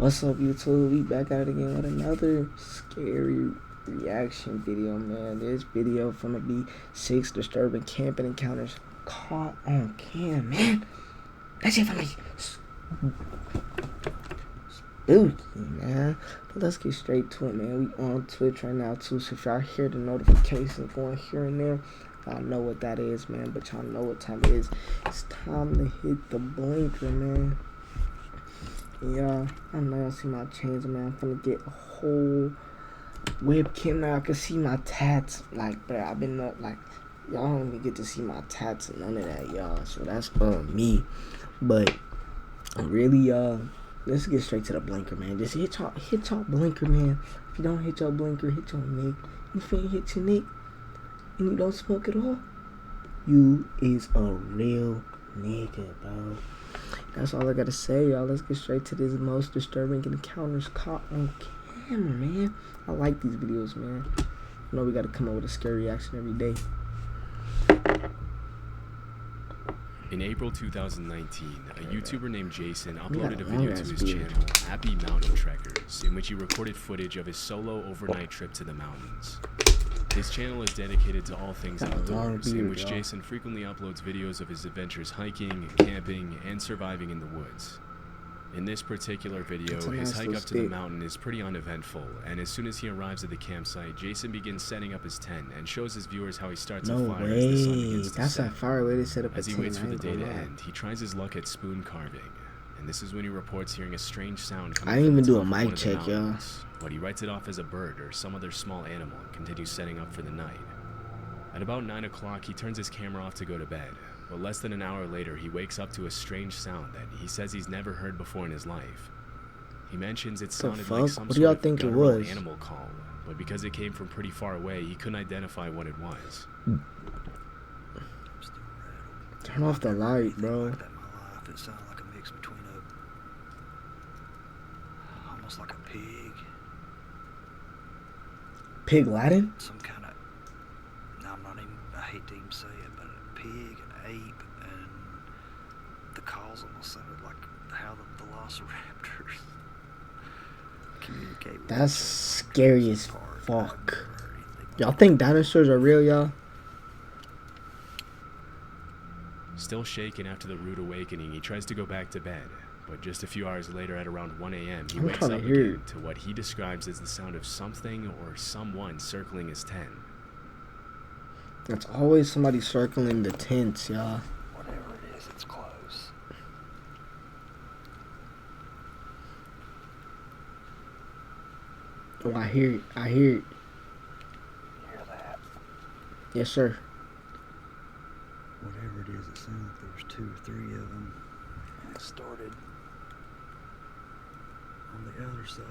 What's up, YouTube? We back at it again with another scary reaction video, man. This video finna be 6 disturbing camping encounters caught on cam, man. That shit finna be spooky, man. But let's get straight to it, man. We on Twitch right now, too. So if y'all hear the notifications going here and there, y'all know what that is, man. But y'all know what time it is. It's time to hit the blinker, man. Yeah, I know y'all see my chains, man. I'm finna get a whole webcam now. I can see my tats. Like, bro, I've been up, like, y'all don't even get to see my tats and none of that, y'all. So that's me. But really, let's get straight to the blinker, man. Just hit y'all blinker, man. If you don't hit your blinker, hit your nick. If you ain't hit your nick and you don't smoke at all, you is a real nigga, bro. That's all I gotta say, y'all. Let's get straight to this most disturbing encounters caught on camera, man. I like these videos, man. You know we gotta come up with a scary reaction every day. In April 2019, a YouTuber named Jason uploaded a video to his channel, Happy Mountain Trekkers, in which he recorded footage of his solo overnight trip to the mountains. His channel is dedicated to all things outdoors, in which Jason frequently uploads videos of his adventures hiking, camping, and surviving in the woods. In this particular video, his hike up to the mountain is pretty uneventful, and as soon as he arrives at the campsite, Jason begins setting up his tent and shows his viewers how he starts a fire as the sun begins to set. That's a fire way to set up a tent. As he waits for the day to end, he tries his luck at spoon carving, and this is when he reports hearing a strange sound coming from the top of one of the mountains. But he writes it off as a bird or some other small animal and continues setting up for the night. At about 9 o'clock, he turns his camera off to go to bed, but less than an hour later, he wakes up to a strange sound that he says he's never heard before in his life. He mentions it sounded like some sort of guttural animal call, but because it came from pretty far away, he couldn't identify what it was. Turn off the light, bro. It sounded like a mix between almost like a pig. Pig Latin? Some kind of, I hate to even say it, but a pig, an ape, and the calls almost sounded like how the velociraptors communicate with That's scary as fuck. Y'all think dinosaurs are real, y'all? Still shaken after the rude awakening, he tries to go back to bed. But just a few hours later at around 1 a.m., he wakes up again to what he describes as the sound of something or someone circling his tent. It's always somebody circling the tents, y'all. Whatever it is, it's close. Oh, I hear it. I hear it. You hear that? Yes, sir. Whatever it is, it sounds like there was 2 or 3 of them. It started on the other side.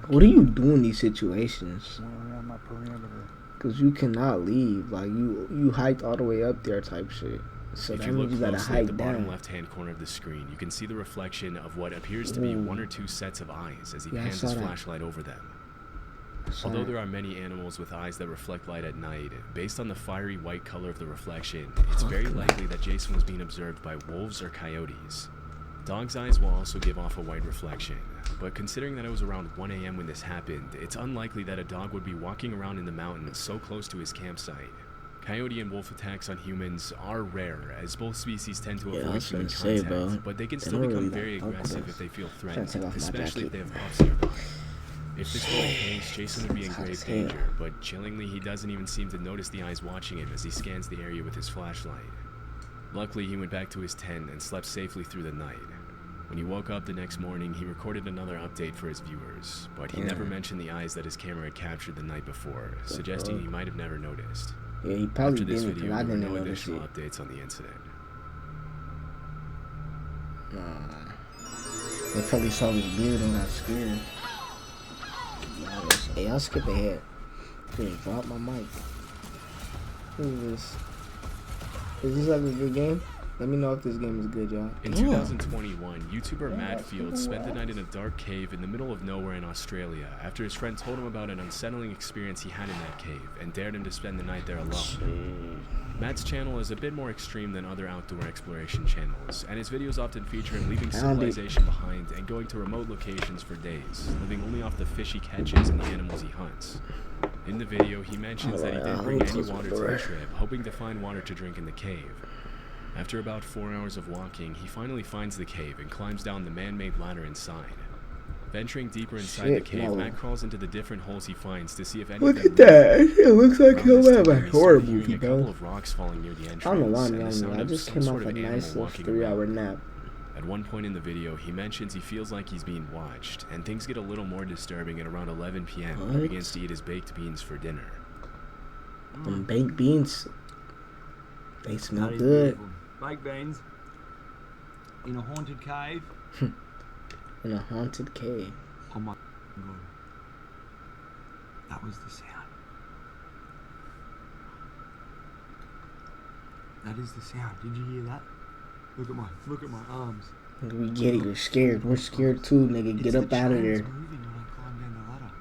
What do you do in these situations? Went around my perimeter. Cause you cannot leave. Like you hiked all the way up there, type shit. So if that you look means you gotta closely at the hike bottom down. left-hand corner of the screen, you can see the reflection of what appears to be 1 or 2 sets of eyes as he pans his flashlight over them. Although there are many animals with eyes that reflect light at night, based on the fiery white color of the reflection, it's very likely that Jason was being observed by wolves or coyotes. Dogs' eyes will also give off a white reflection, but considering that it was around 1 a.m. when this happened, it's unlikely that a dog would be walking around in the mountains so close to his campsite. Coyote and wolf attacks on humans are rare, as both species tend to avoid human contact, but they can still become very aggressive if they feel threatened, especially if they have pups nearby. If this were the case, Jason would be in grave danger, but chillingly, he doesn't even seem to notice the eyes watching him as he scans the area with his flashlight. Luckily, he went back to his tent and slept safely through the night. When he woke up the next morning, he recorded another update for his viewers, but he never mentioned the eyes that his camera had captured the night before, suggesting he might have never noticed. Yeah, he probably After this didn't, video, I there were didn't no notice additional it. updates on the incident. They probably saw his beard and got scared. Hey, I'll skip ahead. Just drop my mic. What is this? Is this like a good game? Let me know if this game is good, y'all. In 2021, YouTuber Madfield spent the night in a dark cave in the middle of nowhere in Australia after his friend told him about an unsettling experience he had in that cave and dared him to spend the night there alone. Matt's channel is a bit more extreme than other outdoor exploration channels, and his videos often feature him leaving civilization behind and going to remote locations for days, living only off the fish he catches and the animals he hunts. In the video, he mentions that he didn't bring any water to the trip, hoping to find water to drink in the cave. After about 4 hours of walking, he finally finds the cave and climbs down the man-made ladder inside. Venturing deeper inside the cave, Matt crawls into the different holes he finds to see if anything. Look at that! It looks like he'll have a horror movie, bro. A couple of rocks falling near the entrance. I don't know why I'm yawning. I just came off a nice little 3-hour nap. At one point in the video, he mentions he feels like he's being watched, and things get a little more disturbing at around 11 p.m. when he begins to eat his baked beans for dinner. Them baked beans, they smell good. Baked beans in a haunted cave. In a haunted cave. Oh my god. That was the sound. That is the sound. Did you hear that? Look at my arms. We get it, you're scared. We're scared too, nigga. Get up out of there. It's moving when I climb down the ladder.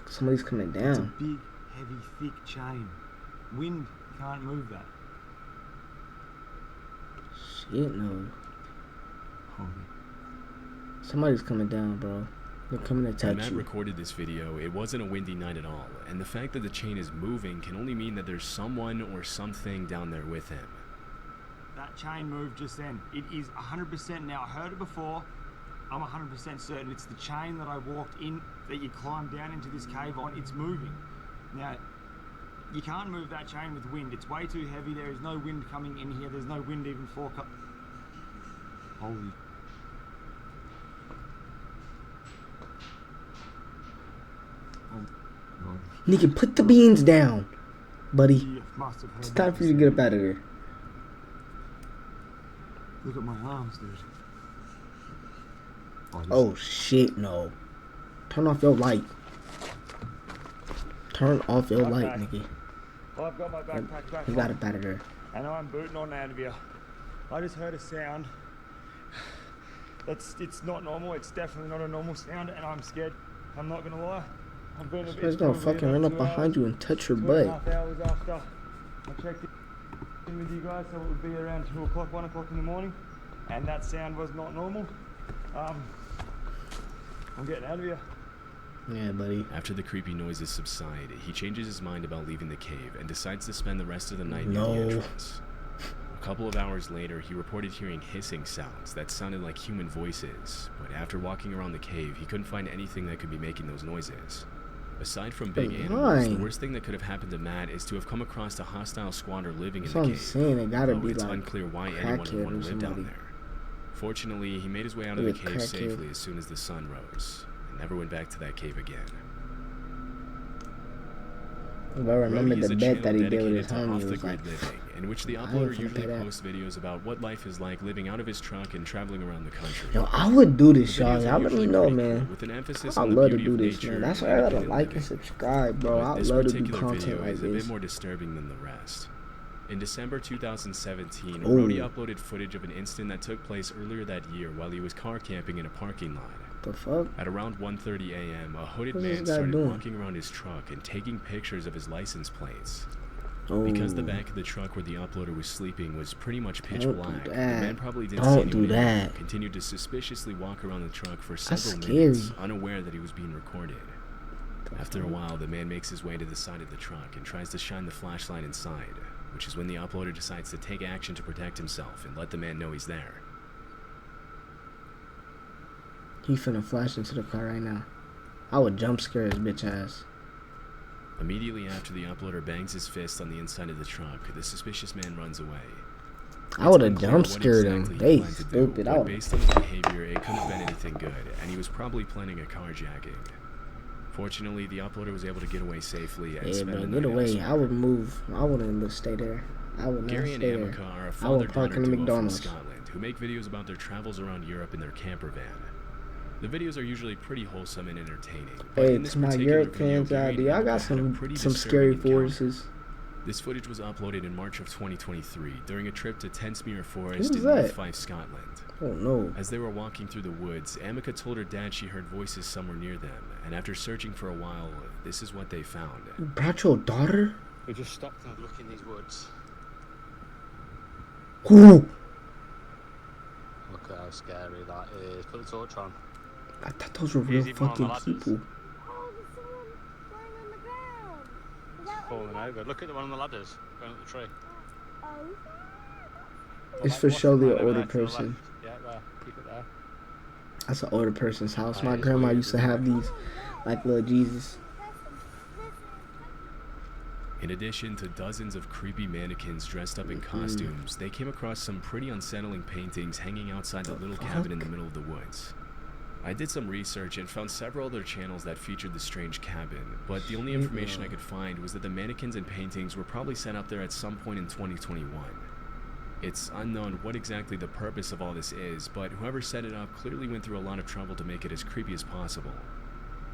Somebody's coming down. It's a big, heavy, thick chain. Wind can't move that. Shit, no. Holy. Somebody's coming down, bro. They're coming to touch When Matt you. recorded this video, it wasn't a windy night at all, and the fact that the chain is moving can only mean that there's someone or something down there with him. That chain moved just then. It is 100% now. I heard it before. I'm 100% certain it's the chain that I walked in, that you climbed down into this cave on. It's moving. Now, you can't move that chain with wind. It's way too heavy. There is no wind coming in here. There's no wind even for... Holy... Oh, God. Nigga, put the beans down, buddy. You must have heard It's that time for you to get up out of there. Look at my arms, dude. Oh shit, no. Turn off your light. Turn off your light, nigga. I've got my backpack back. You got up out of there. And I'm booting on out of here. I just heard a sound. It's not normal. It's definitely not a normal sound, and I'm scared. I'm not gonna lie. I've been a bit. He's gonna fucking run up behind you and touch your butt. 2.5 hours after I checked in with you guys, so it would be around 2 o'clock, 1 o'clock in the morning, and that sound was not normal. I'm getting out of here. Yeah, buddy. After the creepy noises subside, he changes his mind about leaving the cave and decides to spend the rest of the night near the entrance. A couple of hours later, he reported hearing hissing sounds that sounded like human voices, but after walking around the cave, he couldn't find anything that could be making those noises. Aside from big animals, the worst thing that could have happened to Matt is to have come across a hostile squatter living in the cave. I'm saying, it gotta be it's like unclear why anyone would want to live down there. Fortunately, he made his way out of the cave safely as soon as the sun rose, and never went back to that cave again. I remember the bet that he did with his homie. Off the grid living, in which the uploader usually posts videos about what life is like living out of his truck and traveling around the country. Yo, I would do this, y'all. Y'all let me know, man. With an emphasis I on love the to beauty do of this, nature man. That's why I gotta like and subscribe, bro. I love to do content like this. This particular video is a bit more disturbing than the rest. In December 2017, Brody uploaded footage of an incident that took place earlier that year while he was car camping in a parking lot. The fuck? At around 1:30 a.m., a hooded man started walking around his truck and taking pictures of his license plates. Because the back of the truck where the uploader was sleeping was pretty much pitch black, the man probably didn't see anyone and continued to suspiciously walk around the truck for several minutes, unaware that he was being recorded. After a while, the man makes his way to the side of the truck and tries to shine the flashlight inside, which is when the uploader decides to take action to protect himself and let the man know he's there. He finna flash into the car right now. I would jump scare his bitch ass. Immediately after the uploader bangs his fist on the inside of the truck, the suspicious man runs away. I would have jump scared him. They stupid. Based on his behavior, it couldn't have been anything good, and he was probably planning a carjacking. Fortunately, the uploader was able to get away safely and spend the night away. I would move. I wouldn't stay there. I would not Gary stay and there. Amica are a I would park father-daughter in the duo from McDonald's. Scotland who make videos about their travels around Europe in their camper van. The videos are usually pretty wholesome and entertaining. Hey, to my Europe fans out there, I got some scary voices. This footage was uploaded in March of 2023 during a trip to Tensmere Forest in that? North Fife, Scotland. Oh no. As they were walking through the woods, Amica told her dad she heard voices somewhere near them, and after searching for a while, this is what they found. You brought your daughter? We just stopped and had a look in these woods. Who? Look at how scary that is. Put the torch on. I thought those were real Easy one on the fucking ladders. people. Oh, there's someone lying on the ground. Is that Falling what over. Look at the one on the ladders going up the tree. Oh, It's for Like, surely one an over older there to the person. left. Yeah, there. Keep it there. That's an older person's house. My It's grandma weird, used to isn't have it? these, like little Jesus. In addition to dozens of creepy mannequins dressed up in costumes, they came across some pretty unsettling paintings hanging outside the little cabin in the middle of the woods. I did some research and found several other channels that featured the strange cabin, but the only information I could find was that the mannequins and paintings were probably set up there at some point in 2021. It's unknown what exactly the purpose of all this is, but whoever set it up clearly went through a lot of trouble to make it as creepy as possible.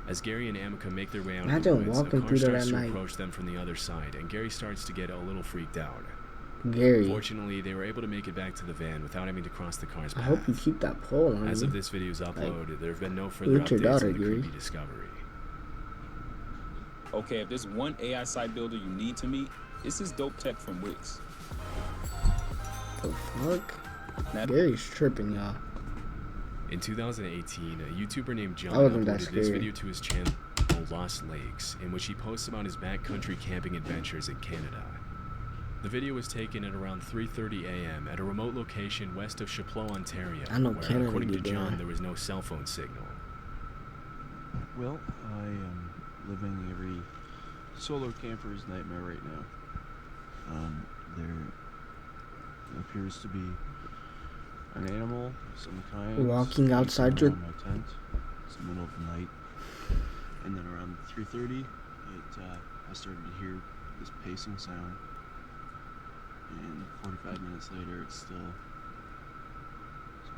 As Gary and Amica make their way out of the Imagine woods, a walking car through there starts at to night. approach them from the other side, and Gary starts to get a little freaked out. Gary, Fortunately, they were able to make it back to the van without having to cross the car's I path. hope you keep that pole on As you. of this video's upload, there have been no further with your updates daughter, on the Gary. creepy discovery. Okay, if there's one AI site builder you need to meet, it's this dope tech from Wix. The fuck? Now, Gary's tripping, y'all. In 2018, a YouTuber named John I wasn't that uploaded this scared. video to his channel Lost Lakes, in which he posts about his backcountry camping adventures in Canada. The video was taken at around 3:30 a.m. at a remote location west of Chapleau, Ontario, I know where, Canada according to get John, down. there was no cell phone signal. Well, I am living every solo camper's nightmare right now. There appears to be an animal of some kind Walking outside your- around my tent. It's the middle of the night, and then around 3:30, I started to hear this pacing sound, and 45 minutes later, it's still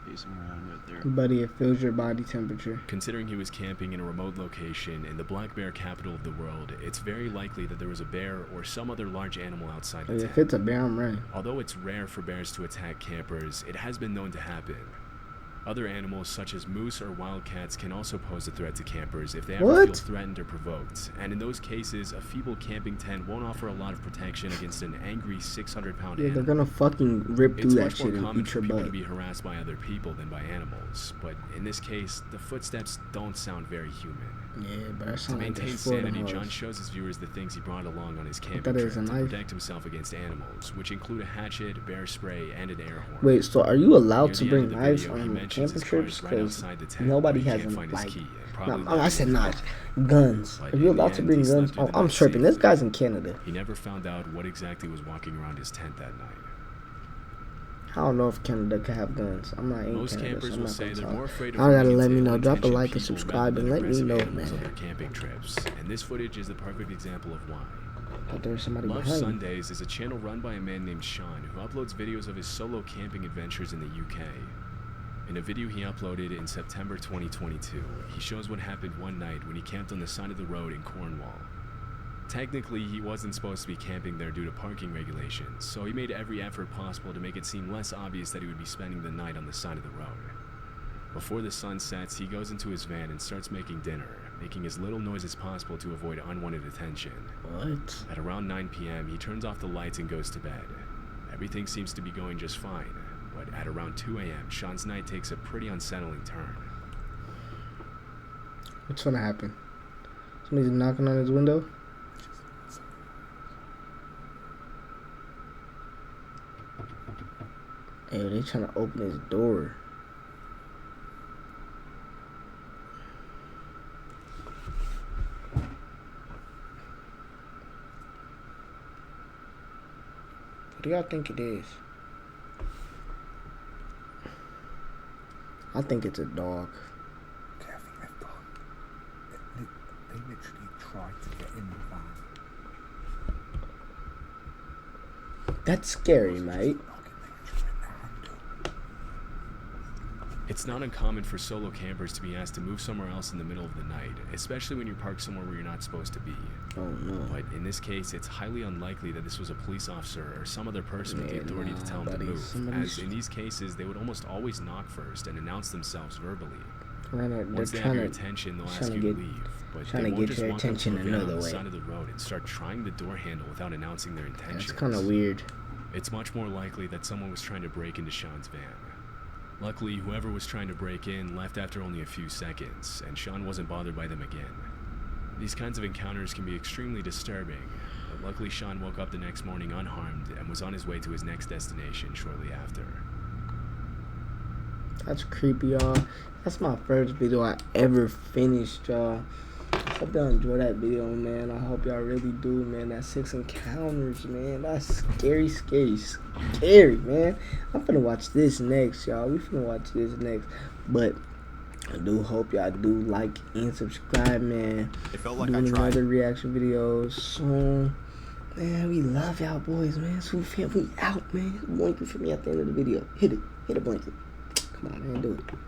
pacing around right there. Buddy, it feels your body temperature. Considering he was camping in a remote location in the black bear capital of the world, it's very likely that there was a bear or some other large animal outside the If tent. it's a bear, I'm running. Although it's rare for bears to attack campers, it has been known to happen. Other animals such as moose or wildcats can also pose a threat to campers if they ever feel What? threatened or provoked, and in those cases, a feeble camping tent won't offer a lot of protection against an angry 600-pound Yeah, they're animal. gonna fucking rip through It's that much more shit and common eat for your people to butt. be harassed by other people than by animals, but in this case, the footsteps don't sound very human. Yeah, but that To sounds like maintain there's Florida sanity, John hoes. shows his viewers the things he brought along on his thought camping it trip was a to knife. protect himself against animals, which include a hatchet, bear spray, and an air horn. Wait, so are you allowed Near to the bring end of the knives video, he on mentions camping his car is trips? right Because outside the tent, nobody but he has can't them, find his like, key, and probably no, I left said it not behind. guns. But Are you in the allowed to end, bring he slept guns? through Oh, the I'm night tripping. This safely. guy's in Canada. He never found out what exactly was walking around his tent that night. I don't know if Canada could have guns. I'm not in Most Canada, campers so I'm will not say gonna they're talk. more afraid of I gotta running let into me know. Drop a ill-intentioned like and people subscribe rather and than let me aggressive know, animals on man. their camping trips, and this footage is the perfect example of why. I thought there was somebody Love behind me. Sundays is a channel run by a man named Sean who uploads videos of his solo camping adventures in the UK. In a video he uploaded in September 2022, he shows what happened one night when he camped on the side of the road in Cornwall. Technically, he wasn't supposed to be camping there due to parking regulations, so he made every effort possible to make it seem less obvious that he would be spending the night on the side of the road. Before the sun sets, he goes into his van and starts making dinner, making as little noise as possible to avoid unwanted attention. What? At around 9 p.m., he turns off the lights and goes to bed. Everything seems to be going just fine, but at around 2 a.m., Sean's night takes a pretty unsettling turn. What's gonna happen? Somebody's knocking on his window? Hey, they trying to open his door. What do y'all think it is? I think it's a dog. Okay, I think they've gone. They literally tried to get in the van. That's scary, mate. Knocking, they were trying to handle. It's not uncommon for solo campers to be asked to move somewhere else in the middle of the night, especially when you're parked somewhere where you're not supposed to be. Oh no. But in this case, it's highly unlikely that this was a police officer or some other person with the authority to tell them to move, as in these cases, they would almost always knock first and announce themselves verbally. Once they have your attention, they'll ask you to leave, but they won't just walk up to a van on the side of the road and start trying the door handle without announcing their intentions. That's kind of weird. It's much more likely that someone was trying to break into Sean's van. Luckily, whoever was trying to break in left after only a few seconds, and Sean wasn't bothered by them again. These kinds of encounters can be extremely disturbing, but luckily Sean woke up the next morning unharmed and was on his way to his next destination shortly after. That's creepy, y'all. That's my first video I ever finished, y'all. I hope y'all enjoy that video, man. I hope y'all really do, man. That 6 encounters, man. That's scary, man. I'm finna watch this next, y'all. We finna watch this next. But I do hope y'all do like and subscribe, man. It felt like doing I tried. Another reaction videos soon. Man, we love y'all boys, man. So we out, man. Blanket for me at the end of the video. Hit it. Hit a blanket. Come on, man. Do it.